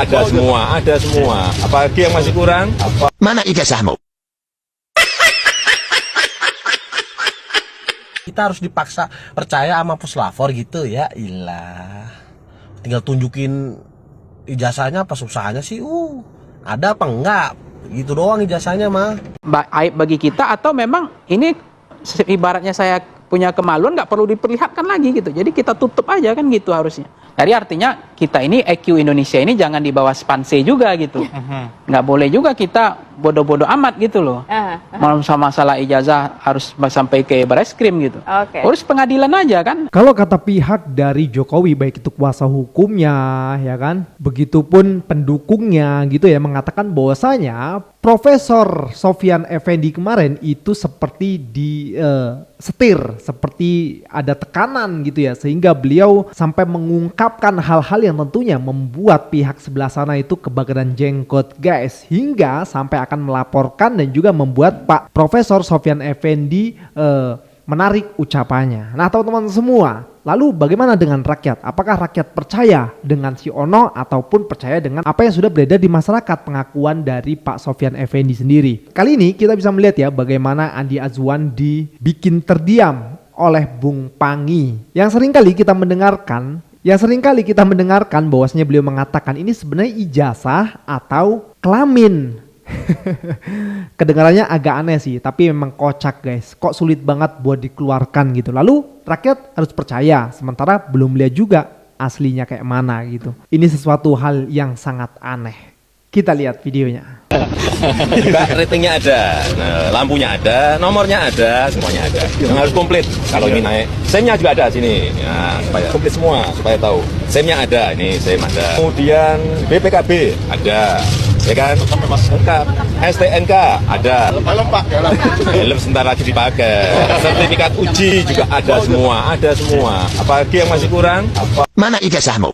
ada semua. Apalagi yang masih kurang? Mana ijazahmu? Kita harus dipaksa percaya sama puslapor gitu ya. Ilah, tinggal tunjukin ijazahnya apa susahnya sih? Ada apa enggak? Gitu doang ijazahnya mah. Aib bagi kita atau memang ini ibaratnya saya punya kemaluan nggak perlu diperlihatkan lagi gitu. Jadi kita tutup aja kan gitu harusnya. Jadi artinya kita ini EQ Indonesia ini jangan di bawah spanse juga gitu. Nggak boleh juga kita bodoh-bodoh amat gitu loh. Masalah ijazah harus sampai ke bareskrim gitu. Urus pengadilan aja kan. Kalau kata pihak dari Jokowi, baik itu kuasa hukumnya ya kan, begitupun pendukungnya gitu ya, mengatakan bahwasanya Profesor Sofyan Effendi kemarin itu seperti di setir, seperti ada tekanan gitu ya, sehingga beliau sampai mengungkapkan hal-hal yang tentunya membuat pihak sebelah sana itu kebakaran jenggot guys, hingga sampai akan melaporkan dan juga membuat Pak Profesor Sofyan Effendi menarik ucapannya. Nah teman-teman semua, lalu bagaimana dengan rakyat? Apakah rakyat percaya dengan si Ono ataupun percaya dengan apa yang sudah beredar di masyarakat, pengakuan dari Pak Sofyan Effendi sendiri? Kali ini kita bisa melihat ya bagaimana Andi Azwan dibikin terdiam oleh Bung Pangi yang seringkali kita mendengarkan bahwasanya beliau mengatakan ini sebenarnya ijazah atau kelamin. Kedengarannya agak aneh sih, tapi memang kocak guys. Kok sulit banget buat dikeluarkan gitu. Lalu rakyat harus percaya, sementara belum lihat juga aslinya kayak mana gitu. Ini sesuatu hal yang sangat aneh. Kita lihat videonya. Juga ratingnya ada, lampunya ada, nomornya ada, semuanya ada. Yang harus komplit kalau ini naik. SIM-nya juga ada sini, ya, supaya komplit semua, supaya tahu. SIM-nya ada, ini SIM ada. Kemudian BPKB ada, ya kan? Lengkap. STNK ada. Helm sebentar lagi dipakai. Sertifikat uji juga ada semua. Apalagi yang masih kurang? Mana ijazahmu?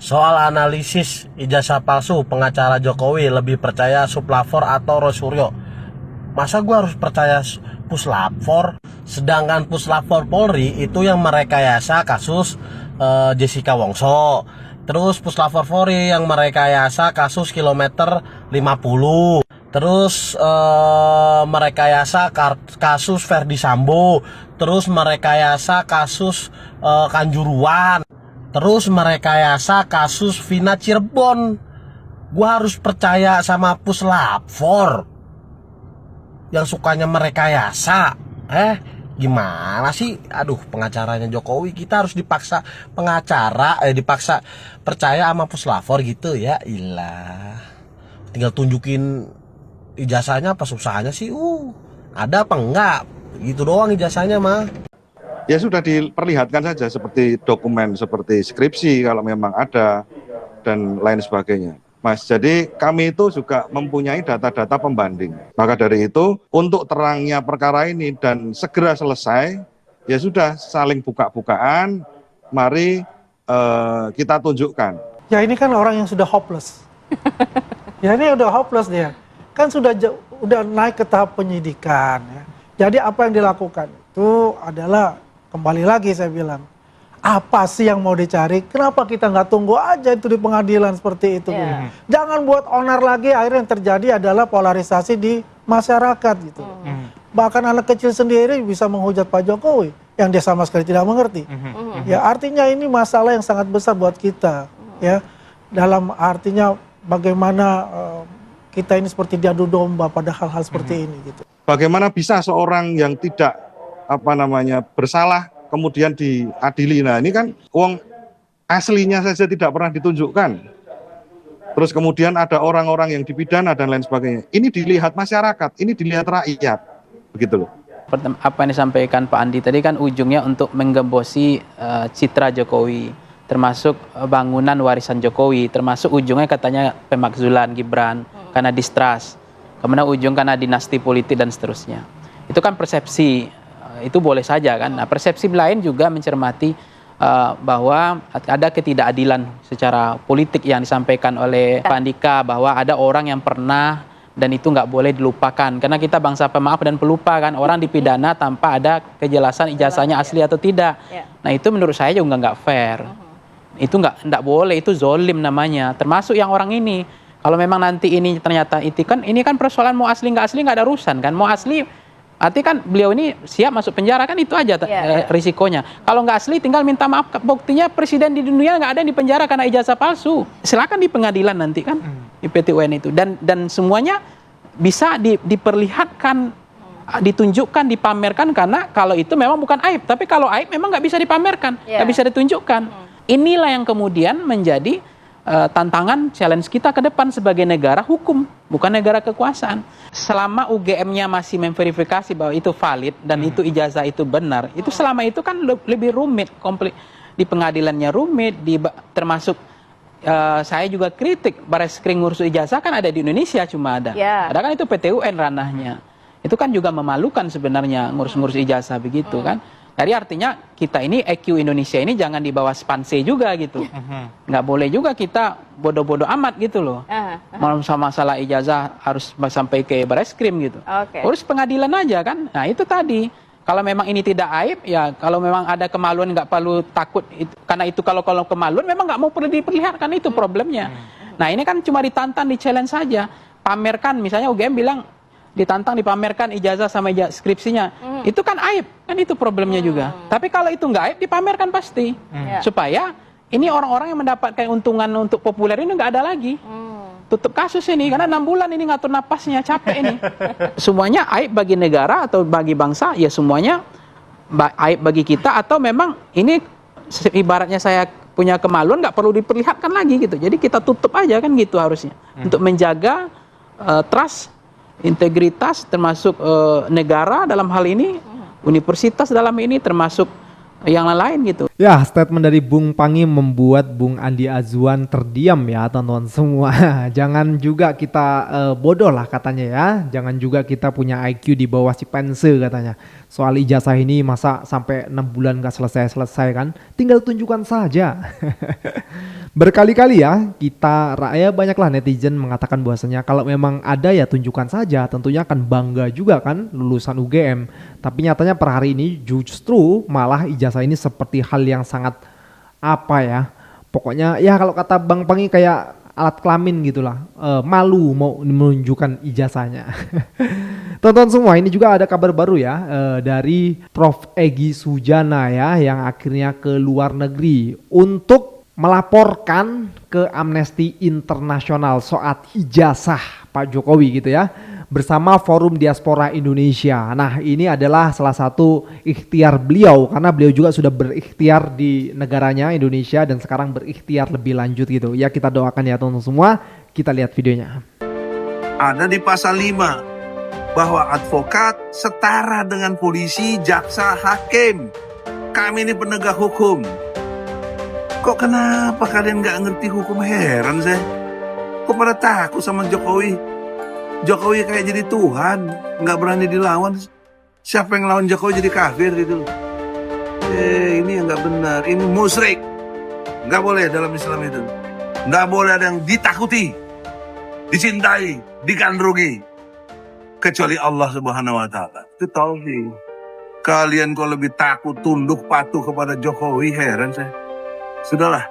Soal analisis ijazah palsu, pengacara Jokowi lebih percaya Suplapor atau Rosuryo? Masa gue harus percaya Puslapor? Sedangkan Puslapor Polri itu yang merekayasa kasus Jessica Wongso. Terus Puslapor Polri yang merekayasa kasus kilometer 50. Terus merekayasa kasus Verdi Sambo. Terus merekayasa kasus Kanjuruan. Terus merekayasa kasus Vina Cirebon. Gua harus percaya sama Puslapor yang sukanya merekayasa. Gimana sih? Aduh, pengacaranya Jokowi, kita harus dipaksa dipaksa percaya sama Puslapor gitu ya. Ilah, tinggal tunjukin ijazahnya apa susahnya sih? Ada apa enggak? Gitu doang ijazahnya mah. Ya sudah diperlihatkan saja seperti dokumen, seperti skripsi kalau memang ada dan lain sebagainya. Mas, jadi kami itu juga mempunyai data-data pembanding. Maka dari itu untuk terangnya perkara ini dan segera selesai, ya sudah saling buka-bukaan, mari kita tunjukkan. Ya ini kan orang yang sudah hopeless. Ya ini udah hopeless dia. Kan sudah naik ke tahap penyidikan ya. Jadi apa yang dilakukan itu adalah, kembali lagi saya bilang, apa sih yang mau dicari? Kenapa kita nggak tunggu aja itu di pengadilan seperti itu? Jangan buat onar lagi, akhirnya yang terjadi adalah polarisasi di masyarakat gitu. Bahkan anak kecil sendiri bisa menghujat Pak Jokowi yang dia sama sekali tidak mengerti. Ya artinya ini masalah yang sangat besar buat kita. Ya dalam artinya bagaimana kita ini seperti diadu domba pada hal-hal seperti ini gitu. Bagaimana bisa seorang yang tidak bersalah kemudian diadili? Nah ini kan uang aslinya saja tidak pernah ditunjukkan. Terus kemudian ada orang-orang yang dipidana dan lain sebagainya. Ini dilihat masyarakat, ini dilihat rakyat, begitu loh. Apa yang disampaikan Pak Andi tadi kan ujungnya untuk menggembosi citra Jokowi, termasuk bangunan warisan Jokowi, termasuk ujungnya katanya pemakzulan Gibran karena distrust, kemudian ujung karena dinasti politik dan seterusnya. Itu kan persepsi, itu boleh saja kan. Nah, persepsi lain juga mencermati bahwa ada ketidakadilan secara politik yang disampaikan oleh Pak Andika, bahwa ada orang yang pernah dan itu nggak boleh dilupakan karena kita bangsa pemaaf dan pelupa kan, orang dipidana tanpa ada kejelasan ijazahnya asli atau tidak. Nah itu menurut saya juga nggak fair. Itu nggak boleh, itu zolim namanya. Termasuk yang orang ini, kalau memang nanti ini ternyata ini kan persoalan mau asli nggak ada urusan kan, mau asli arti kan beliau ini siap masuk penjara kan, itu aja risikonya. Kalau nggak asli tinggal minta maaf, buktinya presiden di dunia nggak ada yang di penjara karena ijazah palsu. Silakan di pengadilan nanti kan di PT UN itu, dan semuanya bisa diperlihatkan, ditunjukkan, dipamerkan, karena kalau itu memang bukan aib. Tapi kalau aib memang nggak bisa dipamerkan, nggak bisa ditunjukkan. Inilah yang kemudian menjadi tantangan challenge kita ke depan sebagai negara hukum, bukan negara kekuasaan. Selama UGM-nya masih memverifikasi bahwa itu valid dan itu ijazah itu benar, itu selama itu kan lebih rumit, komplit di pengadilannya rumit, termasuk saya juga kritik Bareskrim ngurus ijazah kan ada di Indonesia cuma ada. Ada kan itu PT UN ranahnya. Itu kan juga memalukan sebenarnya ngurus ijazah begitu kan. Jadi artinya kita ini EQ Indonesia ini jangan di bawah spanse juga gitu. Nggak boleh juga kita bodoh-bodoh amat gitu loh. Masalah ijazah harus sampai ke Bareskrim gitu. Urus pengadilan aja kan. Nah itu tadi. Kalau memang ini tidak aib, ya kalau memang ada kemaluan nggak perlu takut. Karena itu kalau kemaluan memang nggak mau perlu diperlihatkan, itu problemnya. Nah ini kan cuma ditantang, di-challenge saja. Pamerkan, misalnya UGM bilang ditantang dipamerkan ijazah sama skripsinya. Itu kan aib, kan itu problemnya juga. Tapi kalau itu nggak aib, dipamerkan pasti. Supaya ini orang-orang yang mendapatkan keuntungan untuk populer ini nggak ada lagi. Tutup kasus ini, karena 6 bulan ini ngatur napasnya, capek ini. Semuanya aib bagi negara atau bagi bangsa, ya semuanya aib bagi kita, atau memang ini ibaratnya saya punya kemaluan nggak perlu diperlihatkan lagi gitu. Jadi kita tutup aja kan gitu harusnya. Untuk menjaga trust, integritas, termasuk negara dalam hal ini, universitas dalam ini, termasuk yang lain gitu. Ya, statement dari Bung Pangi membuat Bung Andi Azwan terdiam ya teman-teman semua. Jangan juga kita bodoh lah katanya ya. Jangan juga kita punya IQ di bawah si pense katanya. Soal ijazah ini masa sampai 6 bulan gak selesai-selesai kan. Tinggal tunjukkan saja. Berkali-kali ya kita rakyat banyaklah netizen mengatakan bahwasanya kalau memang ada ya tunjukkan saja, tentunya akan bangga juga kan lulusan UGM. Tapi nyatanya per hari ini justru malah ijazah ini seperti hal yang sangat apa ya, pokoknya ya kalau kata Bang Pangi kayak alat kelamin gitulah, malu mau menunjukkan ijazahnya. Tonton semua, ini juga ada kabar baru ya dari Prof. Egy Sujana ya, yang akhirnya ke luar negeri untuk melaporkan ke Amnesty International soal ijazah Pak Jokowi gitu ya, bersama Forum Diaspora Indonesia. Nah ini adalah salah satu ikhtiar beliau, karena beliau juga sudah berikhtiar di negaranya Indonesia dan sekarang berikhtiar lebih lanjut gitu. Ya kita doakan ya teman-teman semua, kita lihat videonya. Ada di pasal 5 bahwa advokat setara dengan polisi, jaksa, hakim. Kami ini penegak hukum. Kok kenapa kalian gak ngerti hukum? Heran saya. Kok pada takut sama Jokowi? Jokowi kayak jadi Tuhan, gak berani dilawan. Siapa yang lawan Jokowi jadi kafir gitu. Ini yang gak benar. Ini musyrik. Gak boleh dalam Islam itu. Gak boleh ada yang ditakuti, dicintai, digandrungi, kecuali Allah Subhanahu wa Ta'ala. Itu tauhid. Kalian kok lebih takut tunduk patuh kepada Jokowi, heran saya. Sudahlah,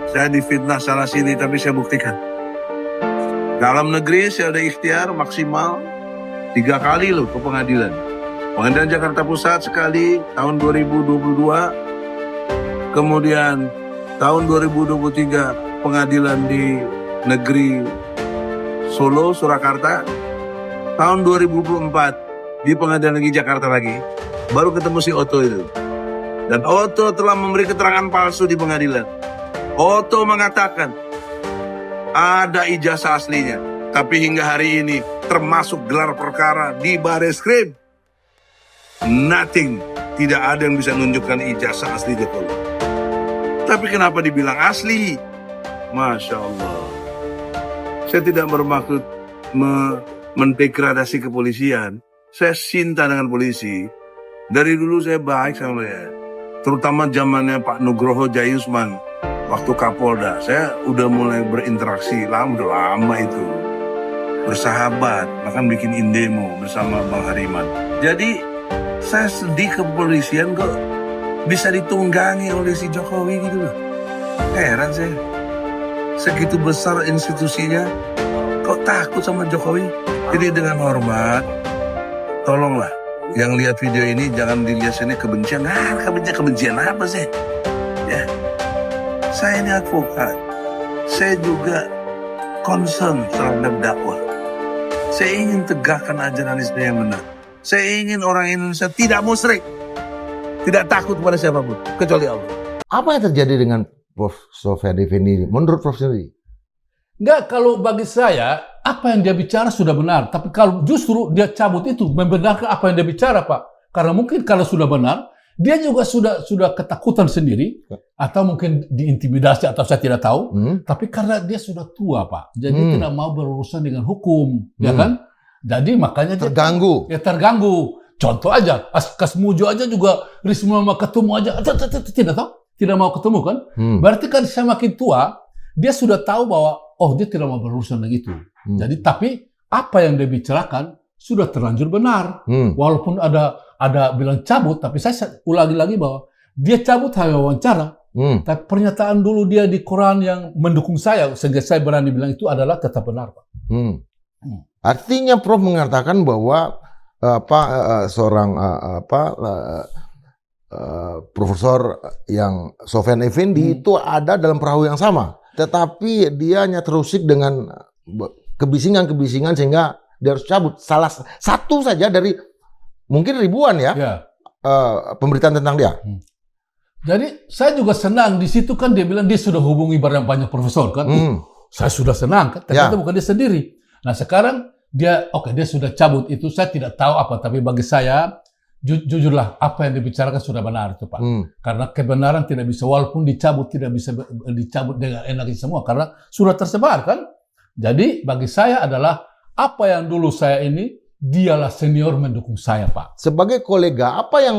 saya difitnah sana sini tapi saya buktikan. Dalam negeri saya ada ikhtiar maksimal 3 kali loh ke pengadilan. Pengadilan Jakarta Pusat sekali tahun 2022. Kemudian tahun 2023 pengadilan di negeri Solo, Surakarta. Tahun 2024 di pengadilan negeri Jakarta lagi. Baru ketemu si Otto itu. Dan Otto telah memberi keterangan palsu di pengadilan. Otto mengatakan ada ijazah aslinya. Tapi hingga hari ini termasuk gelar perkara di Bareskrim, nothing. Tidak ada yang bisa menunjukkan ijazah asli Jokowi. Tapi kenapa dibilang asli? Masya Allah. Saya tidak bermaksud mendegradasi kepolisian. Saya cinta dengan polisi. Dari dulu saya baik sama dia. Terutama zamannya Pak Nugroho Jayusman waktu Kapolda, saya udah mulai berinteraksi udah lama itu. bersahabat, bahkan bikin indemo bersama Bang Hariman. Jadi saya sedih kepolisian kok bisa ditunggangi oleh si Jokowi gitu loh. Heran saya. Segitu besar institusinya, kok takut sama Jokowi? Jadi dengan hormat, tolonglah yang lihat video ini jangan dilihat sini kebencian. Kebencian apa sih? Ya, saya ini advokat. Saya juga concern terhadap dakwah. Saya ingin tegakkan ajaran Islam yang benar. Saya ingin orang Indonesia tidak musyrik, tidak takut kepada siapapun kecuali Allah. Apa yang terjadi dengan Prof. Sofyan Effendi menurut Prof sendiri? Enggak, kalau bagi saya apa yang dia bicara sudah benar. Tapi kalau justru dia cabut itu membenarkan apa yang dia bicara, Pak. Karena mungkin kalau sudah benar, dia juga sudah ketakutan sendiri atau mungkin diintimidasi atau saya tidak tahu. Tapi karena dia sudah tua, Pak. Jadi tidak mau berurusan dengan hukum, ya kan? Jadi makanya dia Terganggu. terganggu. Contoh aja, Kasmujo aja juga Risma mau ketemu aja, tidak tahu, tidak mau ketemu kan? Berarti kan saya makin tua, dia sudah tahu bahwa dia tidak mau berurusan dengan itu. Jadi tapi apa yang dia bicarakan sudah terlanjur benar. Walaupun ada bilang cabut, tapi saya ulangi lagi bahwa dia cabut hanya wawancara. Tapi pernyataan dulu dia di koran yang mendukung saya, sehingga saya berani bilang itu adalah tetap benar, Pak. Artinya Prof mengatakan bahwa seorang profesor yang Sofyan Effendi itu ada dalam perahu yang sama, tetapi dia hanya terusik dengan kebisingan-kebisingan sehingga dia harus cabut. Salah satu saja dari mungkin ribuan pemberitaan tentang dia. Jadi saya juga senang di situ kan dia bilang dia sudah hubungi banyak profesor kan. Saya sudah senang kan, ternyata bukan dia sendiri. Nah sekarang dia sudah cabut itu saya tidak tahu apa, tapi bagi saya jujurlah apa yang dibicarakan sudah benar itu Pak. Karena kebenaran tidak bisa walaupun dicabut tidak bisa dicabut dengan enak semua karena sudah tersebar kan. Jadi bagi saya adalah apa yang dulu saya ini dialah senior mendukung saya Pak. Sebagai kolega apa yang